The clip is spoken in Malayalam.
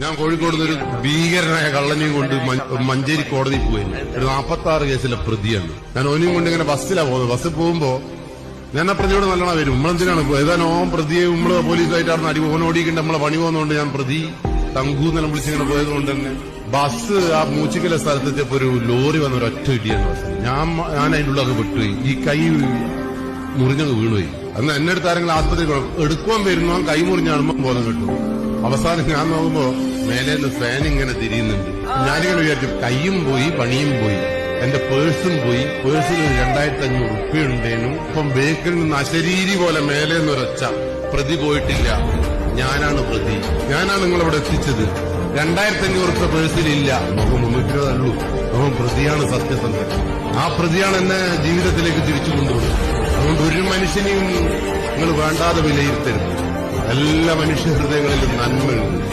ഞാൻ കോഴിക്കോട് ഒരു ഭീകരനായ കള്ളനെയും കൊണ്ട് മഞ്ചേരി കോടതിയിൽ പോയി. ഒരു 46 കേസിലെ പ്രതിയാണ് ഞാൻ. ഓനെയും കൊണ്ട് ഇങ്ങനെ ബസ്സിലാണ് പോകുന്നത്. ബസ്സിൽ പോകുമ്പോ ഞാൻ ആ പ്രതിയോട് നല്ലോണം വരും. നമ്മളെന്തിനാണ് ഏതാനോ പ്രതിയെ നമ്മള് പോലീസുമായിട്ടാണ് അടി ഓടിക്കേണ്ട നമ്മളെ പണി പോകുന്നതുകൊണ്ട് ഞാൻ പ്രതി തങ്കൂന്നെല്ലാം വിളിച്ചിങ്ങനെ പോയതുകൊണ്ട് തന്നെ ബസ് ആ മൂച്ചിക്കല സ്ഥലത്തെത്തിയപ്പോ ഒരു ലോറി വന്ന ഒരു ഒറ്റ ഇടിയാണ് ബസ്. ഞാൻ അതിൻ്റെ ഉള്ളൊക്കെ വിട്ടുപോയി. ഈ കൈ മുറിഞ്ഞങ്ങ് വീണുപോയി. അന്ന് എന്നെ അടുത്ത് ആരെങ്കിലും ആസ്പത്രി എടുക്കുവാൻ വരുന്നോ കൈ മുറിഞ്ഞാണുമ്പോ ബോധം കിട്ടും. അവസാനം ഞാൻ നോക്കുമ്പോ മേലെ ഫാൻ ഇങ്ങനെ തിരിയുന്നുണ്ട്. ഞാനിങ്ങനെ വിചാരിച്ചു കൈയും പോയി പണിയും പോയി, എന്റെ പേഴ്സും പോയി. പേഴ്സിൽ 2500 ഉറുപ്പ്യ ഉണ്ടേനു. ഇപ്പം ബേക്കിൽ നിന്ന് അശരീരി പോലെ മേലെ നിന്നൊരൊച്ച, പ്രതി പോയിട്ടില്ല, ഞാനാണ് പ്രതി, ഞാനാണ് നിങ്ങളിവിടെ എത്തിച്ചത്, 2500 ഉറുപ്പ്യ പേഴ്സിലില്ല. നമുക്ക് 320 ഉള്ളൂ. അപ്പം പ്രതിയാണ് സത്യസന്ധൻ. ആ പ്രതിയാണ് എന്നെ ജീവിതത്തിലേക്ക് തിരിച്ചു കൊണ്ടുപോകുന്നത്. അതുകൊണ്ട് ഒരു മനുഷ്യനെയും നിങ്ങൾ വേണ്ടാതെ വിലയിരുത്തരുത്. എല്ലാ മനുഷ്യ ഹൃദയങ്ങളിലും നന്മയുണ്ട്.